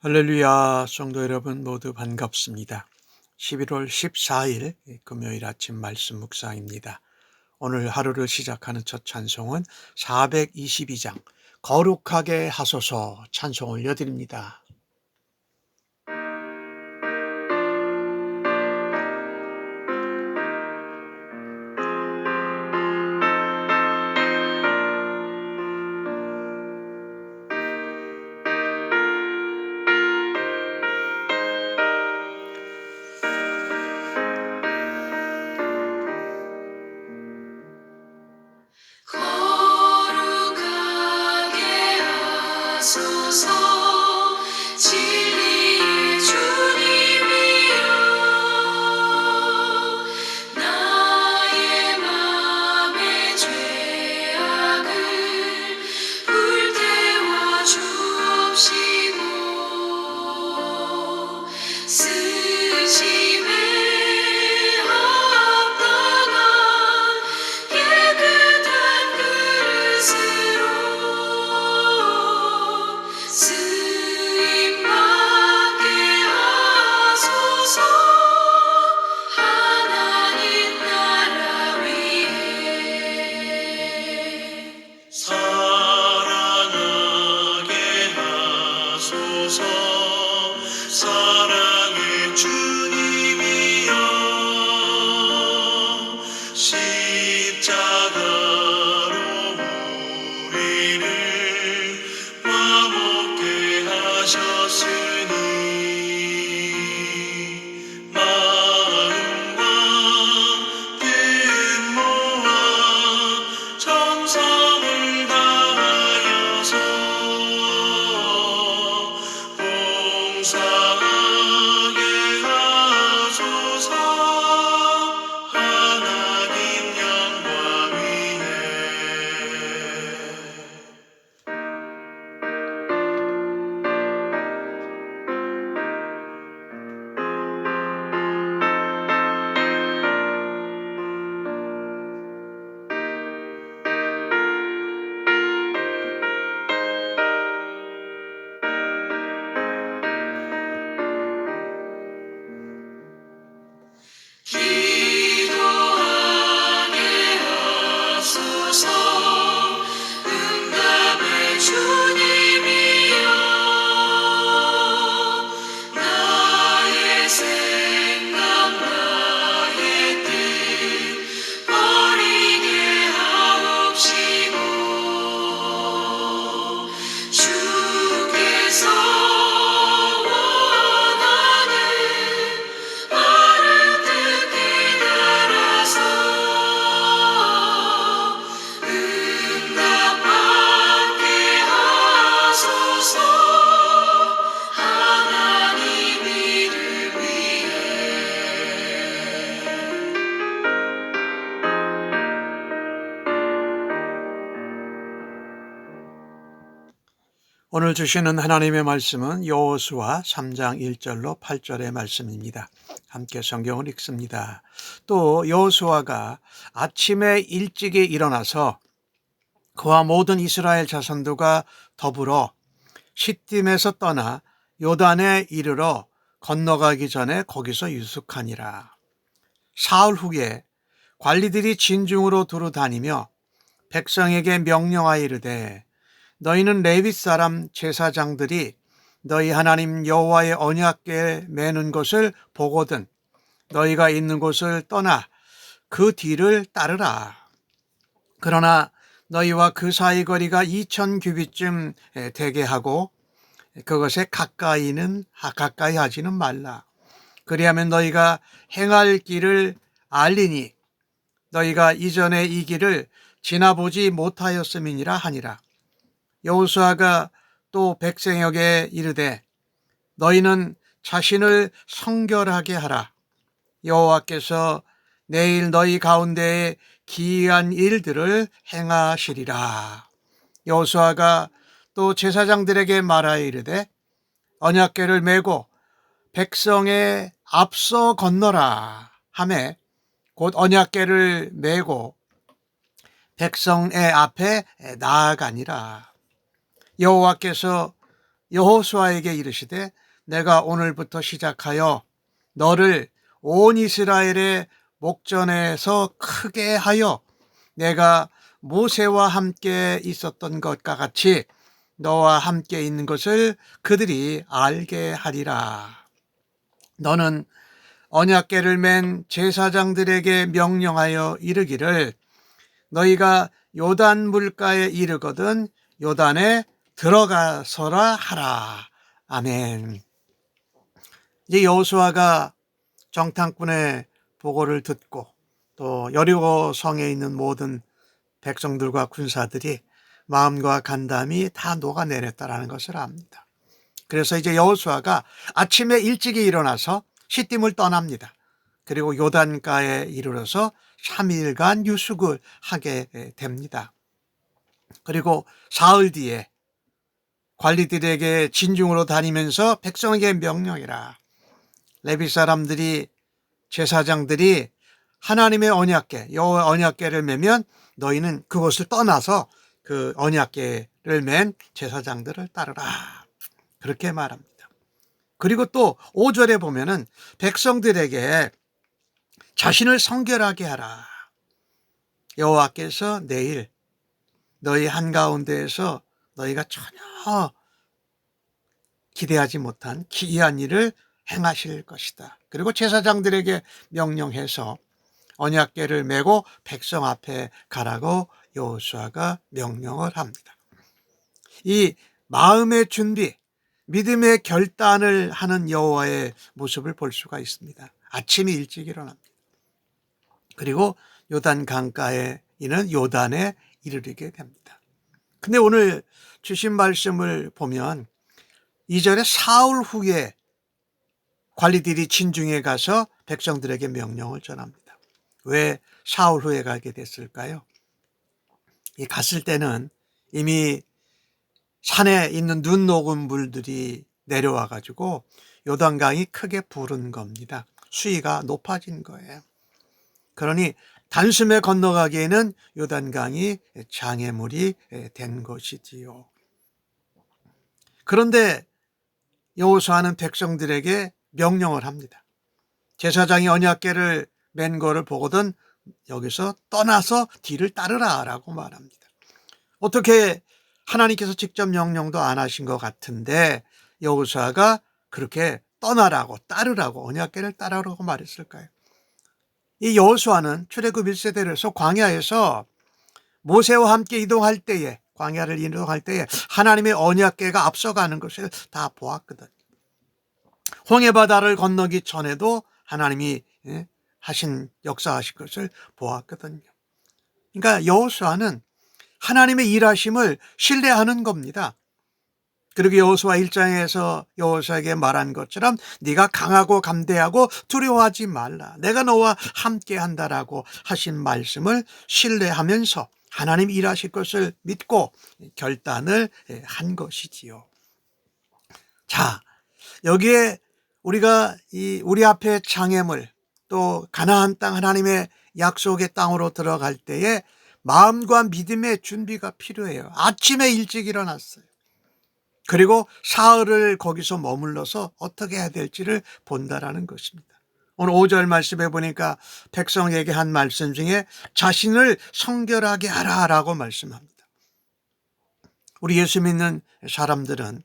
할렐루야, 성도 여러분 모두 반갑습니다. 11월 14일 금요일 아침 말씀 묵상입니다. 오늘 하루를 시작하는 첫 찬송은 422장 거룩하게 하소서 찬송 올려드립니다. 거룩하게 하소서 진리의 주님이여 나의 맘의 죄악을 불태워 주옵시고 쓰심에 합당한 깨끗한 그릇으로 쓰임받게 하소서 하나님 나라 위에 사랑하게 하소서 사랑의 주님이여 십자가로 우리를 화목케 하셨으니 마음과 뜻 모아 정성을 다하여서 봉사하게 하소서 하나님 영광 위에 기도하게 하소서 응답의 주님이여 나의 생각 나의 뜻 버리게 하옵시고 주께서 원하는 바른 뜻 깨달아서 응답받게 하소서 하나님 이름 위에 오늘 주시는 하나님의 말씀은 여호수아 3장 1절로 8절의 말씀입니다. 함께 성경을 읽습니다. 또 여호수아가 아침에 일찍이 일어나서 그와 모든 이스라엘 자손들과 더불어 시딤에서 떠나 요단에 이르러 건너가기 전에 거기서 유숙하니라. 사흘 후에 관리들이 진중으로 두루 다니며 백성에게 명령하여 이르되 너희는 레위 사람 제사장들이 너희 하나님 여호와의 언약궤 매는 것을 보거든 너희가 있는 곳을 떠나 그 뒤를 따르라. 그러나 너희와 그 사이 거리가 2000규빗쯤 되게 하고 그것에 가까이 하지는 말라. 그리하면 너희가 행할 길을 알리니 너희가 이전에 이 길을 지나보지 못하였음이니라 하니라. 여호수아가 또 백성에게 이르되 너희는 자신을 성결하게 하라. 여호와께서 내일 너희 가운데에 기이한 일들을 행하시리라. 여호수아가 또 제사장들에게 말하여 이르되 언약궤를 메고 백성의 앞서 건너라 하매 곧 언약궤를 메고 백성의 앞에 나아가니라. 여호와께서 여호수아에게 이르시되 내가 오늘부터 시작하여 너를 온 이스라엘의 목전에서 크게 하여 내가 모세와 함께 있었던 것과 같이 너와 함께 있는 것을 그들이 알게 하리라. 너는 언약궤를 맨 제사장들에게 명령하여 이르기를 너희가 요단 물가에 이르거든 요단에 들어가서라 하라. 아멘. 이제 여호수아가 정탐꾼의 보고를 듣고 또 여리고 성에 있는 모든 백성들과 군사들이 마음과 간담이 다 녹아내렸다라는 것을 압니다. 그래서 이제 여호수아가 아침에 일찍이 일어나서 시딤을 떠납니다. 그리고 요단가에 이르러서 3일간 유숙을 하게 됩니다. 그리고 사흘 뒤에 관리들에게 진중으로 다니면서 백성에게 명령해라. 레위 사람들이 제사장들이 하나님의 언약궤 여호와 언약궤를 메면 너희는 그곳을 떠나서 그 언약궤를 맨 제사장들을 따르라. 그렇게 말합니다. 그리고 또 5절에 보면은 백성들에게 자신을 성결하게 하라. 여호와께서 내일 너희 한가운데에서 너희가 전혀 기대하지 못한 기이한 일을 행하실 것이다. 그리고 제사장들에게 명령해서 언약궤를 메고 백성 앞에 가라고 여호수아가 명령을 합니다. 이 마음의 준비, 믿음의 결단을 하는 여호와의 모습을 볼 수가 있습니다. 아침이 일찍 일어납니다. 그리고 요단 강가에 있는 요단에 이르게 됩니다. 근데 오늘 주신 말씀을 보면 2절에 사흘 후에 관리들이 진중에 가서 백성들에게 명령을 전합니다. 왜 사흘 후에 가게 됐을까요? 갔을 때는 이미 산에 있는 눈 녹은 물들이 내려와 가지고 요단강이 크게 부른 겁니다. 수위가 높아진 거예요. 그러니 단숨에 건너가기에는 요단강이 장애물이 된 것이지요. 그런데 여호수아는 백성들에게 명령을 합니다. 제사장이 언약궤를 맨 거를 보거든 여기서 떠나서 뒤를 따르라라고 말합니다. 어떻게 하나님께서 직접 명령도 안 하신 것 같은데 여호수아가 그렇게 떠나라고 따르라고 언약궤를 따르라고 말했을까요? 이 여호수아는 출애굽 1세대로서 광야에서 모세와 함께 이동할 때에 광야를 이동할 때에 하나님의 언약궤가 앞서가는 것을 다 보았거든요. 홍해바다를 건너기 전에도 하나님이 하신 역사하신 것을 보았거든요. 그러니까 여호수아는 하나님의 일하심을 신뢰하는 겁니다. 그리고 여호수아 1장에서 여호수아에게 말한 것처럼 네가 강하고 감대하고 두려워하지 말라. 내가 너와 함께 한다라고 하신 말씀을 신뢰하면서 하나님 일하실 것을 믿고 결단을 한 것이지요. 자, 여기에 우리가 우리 앞에 장애물 또 가나안 땅 하나님의 약속의 땅으로 들어갈 때에 마음과 믿음의 준비가 필요해요. 아침에 일찍 일어났어요. 그리고 사흘을 거기서 머물러서 어떻게 해야 될지를 본다라는 것입니다. 오늘 5절 말씀에 보니까 백성에게 한 말씀 중에 자신을 성결하게 하라라고 말씀합니다. 우리 예수 믿는 사람들은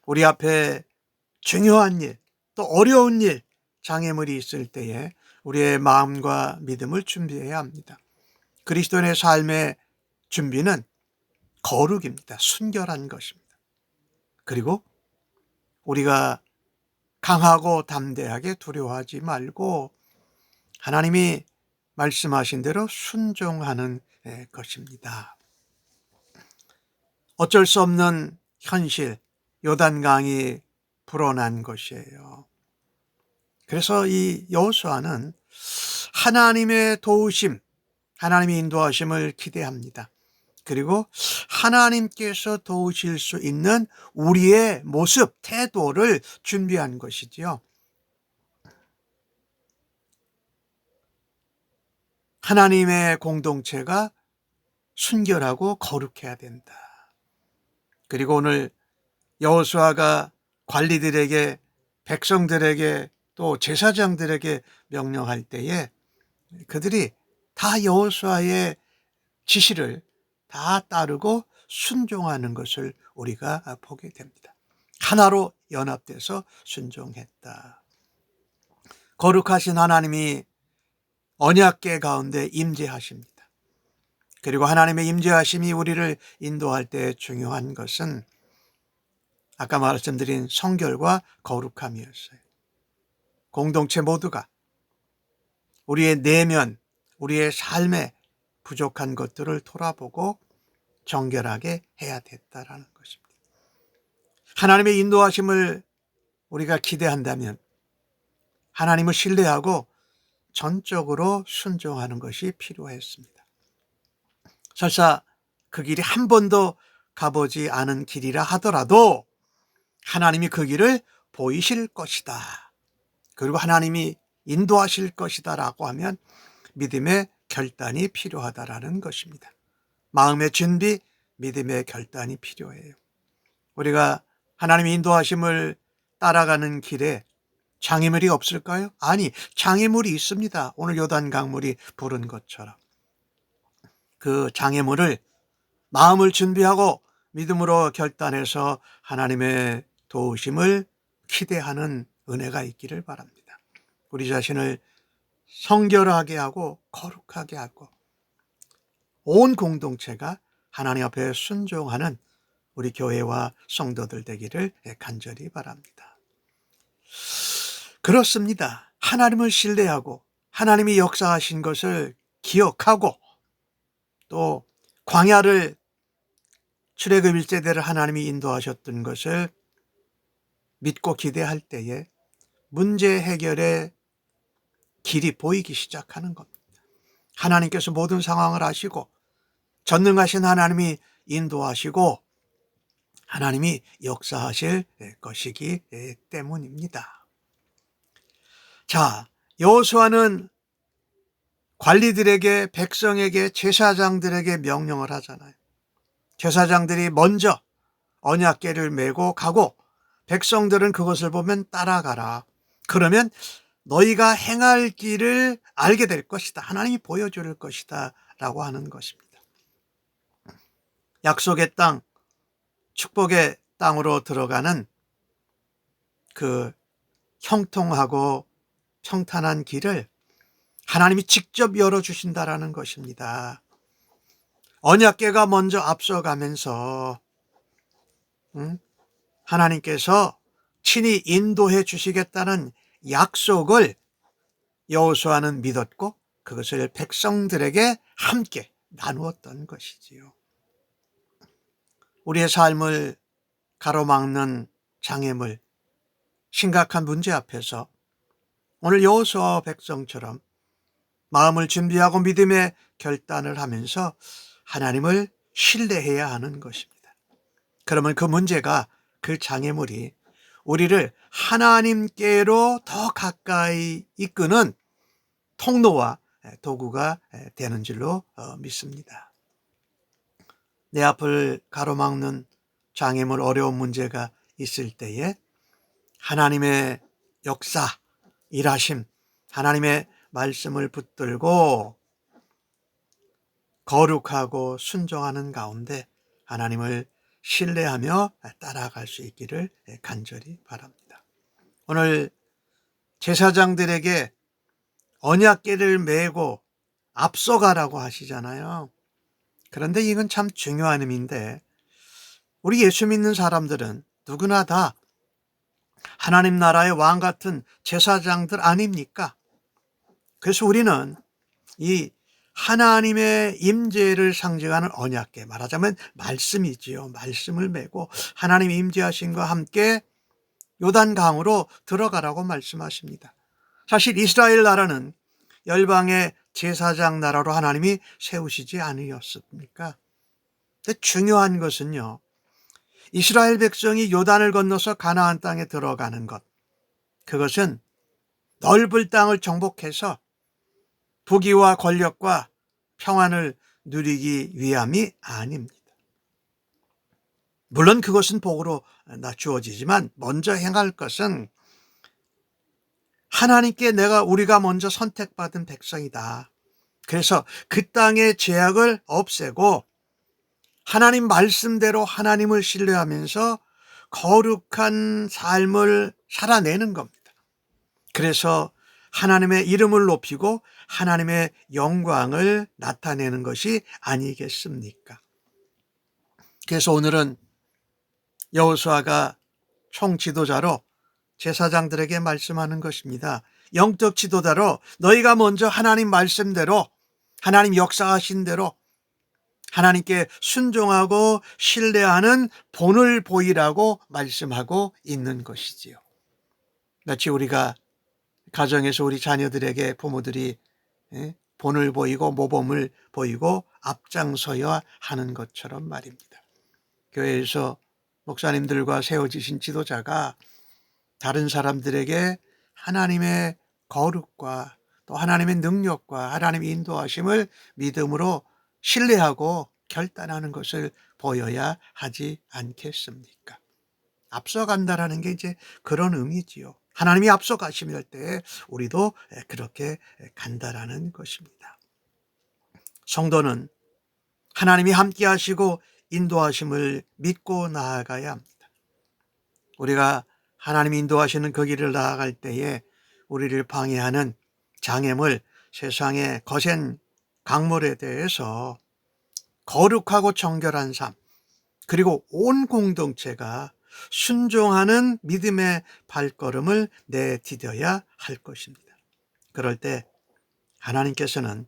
우리 앞에 중요한 일, 또 어려운 일, 장애물이 있을 때에 우리의 마음과 믿음을 준비해야 합니다. 그리스도인의 삶의 준비는 거룩입니다. 순결한 것입니다. 그리고 우리가 강하고 담대하게 두려워하지 말고 하나님이 말씀하신 대로 순종하는 것입니다. 어쩔 수 없는 현실, 요단강이 불어난 것이에요. 그래서 이 여호수아는 하나님의 도우심, 하나님의 인도하심을 기대합니다. 그리고 하나님께서 도우실 수 있는 우리의 모습, 태도를 준비한 것이지요. 하나님의 공동체가 순결하고 거룩해야 된다. 그리고 오늘 여호수아가 관리들에게, 백성들에게, 또 제사장들에게 명령할 때에 그들이 다 여호수아의 지시를 다 따르고 순종하는 것을 우리가 보게 됩니다. 하나로 연합돼서 순종했다. 거룩하신 하나님이 언약궤 가운데 임재하십니다. 그리고 하나님의 임재하심이 우리를 인도할 때 중요한 것은 아까 말씀드린 성결과 거룩함이었어요. 공동체 모두가 우리의 내면, 우리의 삶에 부족한 것들을 돌아보고 정결하게 해야 됐다라는 것입니다. 하나님의 인도하심을 우리가 기대한다면 하나님을 신뢰하고 전적으로 순종하는 것이 필요했습니다. 설사 그 길이 한 번도 가보지 않은 길이라 하더라도 하나님이 그 길을 보이실 것이다. 그리고 하나님이 인도하실 것이다 라고 하면 믿음의 결단이 필요하다라는 것입니다. 마음의 준비, 믿음의 결단이 필요해요. 우리가 하나님의 인도하심을 따라가는 길에 장애물이 없을까요? 아니, 장애물이 있습니다. 오늘 요단 강물이 부른 것처럼. 그 장애물을 마음을 준비하고 믿음으로 결단해서 하나님의 도우심을 기대하는 은혜가 있기를 바랍니다. 우리 자신을 성결하게 하고 거룩하게 하고 온 공동체가 하나님 앞에 순종하는 우리 교회와 성도들 되기를 간절히 바랍니다. 그렇습니다. 하나님을 신뢰하고 하나님이 역사하신 것을 기억하고 또 광야를 출애굽 1세대를 하나님이 인도하셨던 것을 믿고 기대할 때에 문제 해결의 길이 보이기 시작하는 겁니다. 하나님께서 모든 상황을 아시고 전능하신 하나님이 인도하시고 하나님이 역사하실 것이기 때문입니다. 자, 여호수아는 관리들에게, 백성에게, 제사장들에게 명령을 하잖아요. 제사장들이 먼저 언약궤를 메고 가고 백성들은 그것을 보면 따라가라. 그러면 너희가 행할 길을 알게 될 것이다. 하나님이 보여줄 것이다 라고 하는 것입니다. 약속의 땅, 축복의 땅으로 들어가는 그 형통하고 평탄한 길을 하나님이 직접 열어주신다라는 것입니다. 언약궤가 먼저 앞서가면서 하나님께서 친히 인도해 주시겠다는 약속을 여호수아는 믿었고 그것을 백성들에게 함께 나누었던 것이지요. 우리의 삶을 가로막는 장애물, 심각한 문제 앞에서 오늘 여호수아와 백성처럼 마음을 준비하고 믿음의 결단을 하면서 하나님을 신뢰해야 하는 것입니다. 그러면 그 문제가, 그 장애물이 우리를 하나님께로 더 가까이 이끄는 통로와 도구가 되는 줄로 믿습니다. 내 앞을 가로막는 장애물, 어려운 문제가 있을 때에 하나님의 역사, 일하심, 하나님의 말씀을 붙들고 거룩하고 순종하는 가운데 하나님을 신뢰하며 따라갈 수 있기를 간절히 바랍니다. 오늘 제사장들에게 언약궤를 메고 앞서가라고 하시잖아요. 그런데 이건 참 중요한 의미인데 우리 예수 믿는 사람들은 누구나 다 하나님 나라의 왕 같은 제사장들 아닙니까? 그래서 우리는 이 하나님의 임재를 상징하는 언약궤, 말하자면 말씀이지요. 말씀을 메고 하나님 임재하신과 함께 요단강으로 들어가라고 말씀하십니다. 사실 이스라엘 나라는 열방의 제사장 나라로 하나님이 세우시지 않으셨습니까? 근데 중요한 것은요, 이스라엘 백성이 요단을 건너서 가나안 땅에 들어가는 것, 그것은 넓은 땅을 정복해서 부귀와 권력과 평안을 누리기 위함이 아닙니다. 물론 그것은 복으로 주어지지만 먼저 행할 것은 하나님께 우리가 먼저 선택받은 백성이다. 그래서 그 땅의 죄악을 없애고 하나님 말씀대로 하나님을 신뢰하면서 거룩한 삶을 살아내는 겁니다. 그래서 하나님의 이름을 높이고 하나님의 영광을 나타내는 것이 아니겠습니까? 그래서 오늘은 여호수아가 총지도자로 제사장들에게 말씀하는 것입니다. 영적 지도자로 너희가 먼저 하나님 말씀대로 하나님 역사하신 대로 하나님께 순종하고 신뢰하는 본을 보이라고 말씀하고 있는 것이지요. 마치 우리가 가정에서 우리 자녀들에게 부모들이 본을 보이고 모범을 보이고 앞장서야 하는 것처럼 말입니다. 교회에서 목사님들과 세워지신 지도자가 다른 사람들에게 하나님의 거룩과 또 하나님의 능력과 하나님의 인도하심을 믿음으로 신뢰하고 결단하는 것을 보여야 하지 않겠습니까? 앞서간다라는 게 이제 그런 의미지요. 하나님이 앞서가시면 때 우리도 그렇게 간다라는 것입니다. 성도는 하나님이 함께 하시고 인도하심을 믿고 나아가야 합니다. 우리가 하나님이 인도하시는 그 길을 나아갈 때에 우리를 방해하는 장애물, 세상의 거센 강물에 대해서 거룩하고 정결한 삶, 그리고 온 공동체가 순종하는 믿음의 발걸음을 내디뎌야 할 것입니다. 그럴 때 하나님께서는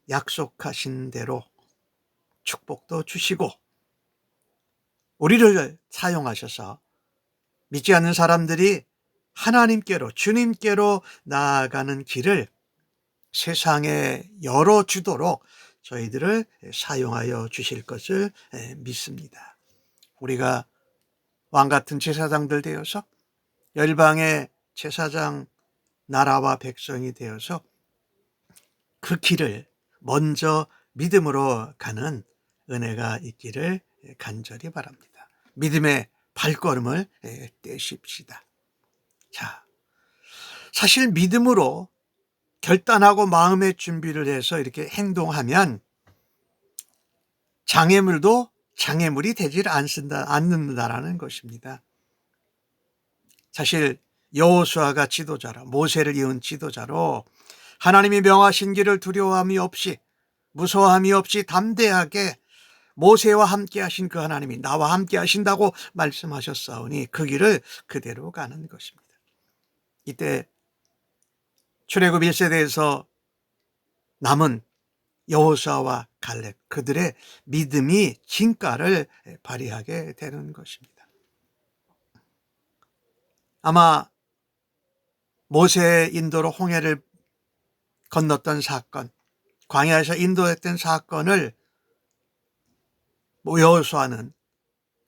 약속하신 대로 축복도 주시고 우리를 사용하셔서 믿지 않는 사람들이 하나님께로 주님께로 나아가는 길을 세상에 열어주도록 저희들을 사용하여 주실 것을 믿습니다. 우리가 왕같은 제사장들 되어서 열방의 제사장 나라와 백성이 되어서 그 길을 먼저 믿음으로 가는 은혜가 있기를 간절히 바랍니다. 믿음의 발걸음을 떼십시다. 자, 사실 믿음으로 결단하고 마음의 준비를 해서 이렇게 행동하면 장애물도 장애물이 되질 않는다라는 것입니다. 사실 여호수아가 지도자로, 모세를 이은 지도자로 하나님이 명하신 길을 두려워함이 없이 무서워함이 없이 담대하게 모세와 함께 하신 그 하나님이 나와 함께 하신다고 말씀하셨사오니 그 길을 그대로 가는 것입니다. 이때 출애굽 1세대에서 남은 여호수아와 갈렙, 그들의 믿음이 진가를 발휘하게 되는 것입니다. 아마 모세의 인도로 홍해를 건넜던 사건, 광야에서 인도했던 사건을 여호수아는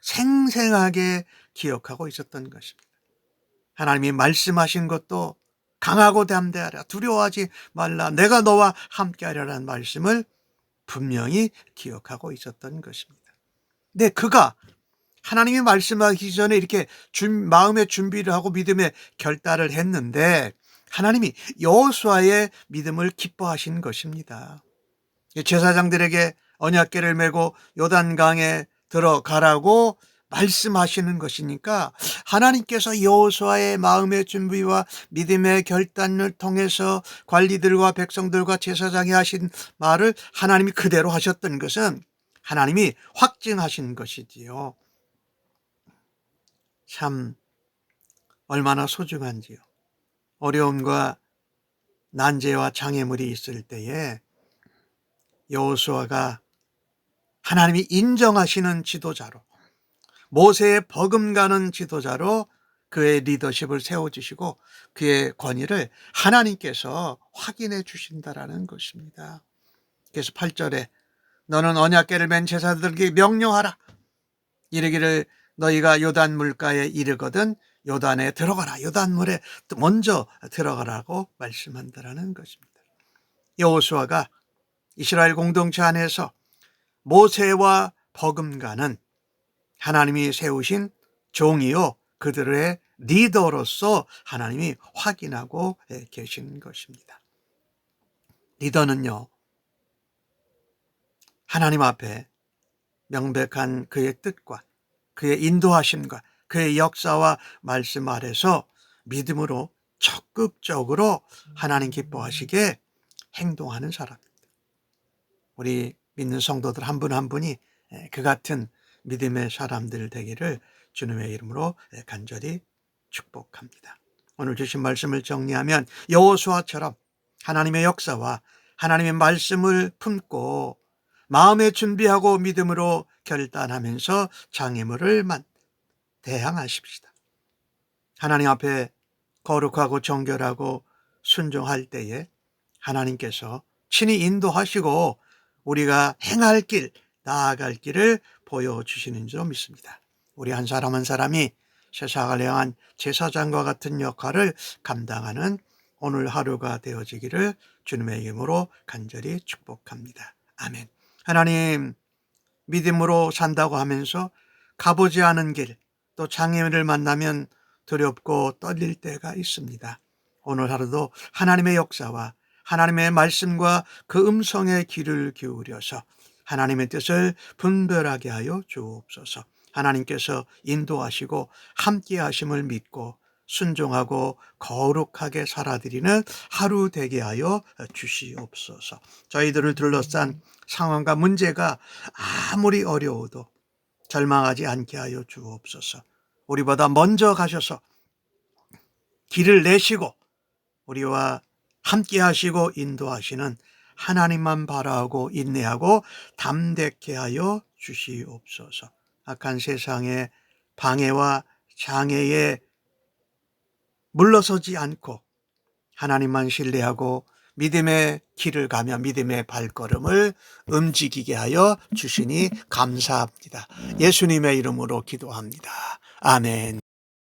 생생하게 기억하고 있었던 것입니다. 하나님이 말씀하신 것도 강하고 담대하라, 두려워하지 말라, 내가 너와 함께하리라는 말씀을 분명히 기억하고 있었던 것입니다. 근데 그가 하나님이 말씀하기 전에 이렇게 마음의 준비를 하고 믿음의 결단을 했는데 하나님이 여호수아의 믿음을 기뻐하신 것입니다. 제사장들에게 언약궤를 메고 요단강에 들어가라고 말씀하시는 것이니까 하나님께서 여호수아의 마음의 준비와 믿음의 결단을 통해서 관리들과 백성들과 제사장이 하신 말을 하나님이 그대로 하셨던 것은 하나님이 확증하신 것이지요. 참 얼마나 소중한지요. 어려움과 난제와 장애물이 있을 때에 여호수아가 하나님이 인정하시는 지도자로, 모세의 버금가는 지도자로 그의 리더십을 세워주시고 그의 권위를 하나님께서 확인해 주신다라는 것입니다. 그래서 8절에 너는 언약궤를 맨 제사장들에게 명령하라. 이르기를 너희가 요단 물가에 이르거든 요단에 들어가라. 요단물에 먼저 들어가라고 말씀한다라는 것입니다. 여호수아가 이스라엘 공동체 안에서 모세와 버금가는 하나님이 세우신 종이요, 그들의 리더로서 하나님이 확인하고 계신 것입니다. 리더는요, 하나님 앞에 명백한 그의 뜻과 그의 인도하심과 그의 역사와 말씀 아래서 믿음으로 적극적으로 하나님 기뻐하시게 행동하는 사람입니다. 우리 믿는 성도들 한 분 한 분이 그 같은 믿음의 사람들 되기를 주님의 이름으로 간절히 축복합니다. 오늘 주신 말씀을 정리하면 여호수아처럼 하나님의 역사와 하나님의 말씀을 품고 마음에 준비하고 믿음으로 결단하면서 장애물을 대항하십시다. 하나님 앞에 거룩하고 정결하고 순종할 때에 하나님께서 친히 인도하시고 우리가 행할 길, 나아갈 길을 보여주시는 줄 믿습니다. 우리 한 사람 한 사람이 세상을 향한 제사장과 같은 역할을 감당하는 오늘 하루가 되어지기를 주님의 이름으로 간절히 축복합니다. 아멘. 하나님, 믿음으로 산다고 하면서 가보지 않은 길, 또 장애물을 만나면 두렵고 떨릴 때가 있습니다. 오늘 하루도 하나님의 역사와 하나님의 말씀과 그 음성에 귀를 기울여서 하나님의 뜻을 분별하게 하여 주옵소서. 하나님께서 인도하시고 함께 하심을 믿고 순종하고 거룩하게 살아드리는 하루 되게 하여 주시옵소서. 저희들을 둘러싼 상황과 문제가 아무리 어려워도 절망하지 않게 하여 주옵소서. 우리보다 먼저 가셔서 길을 내시고 우리와 함께 하시고 인도하시는 하나님만 바라하고 인내하고 담대케 하여 주시옵소서. 악한 세상의 방해와 장애에 물러서지 않고 하나님만 신뢰하고 믿음의 길을 가며 믿음의 발걸음을 움직이게 하여 주시니 감사합니다. 예수님의 이름으로 기도합니다. 아멘.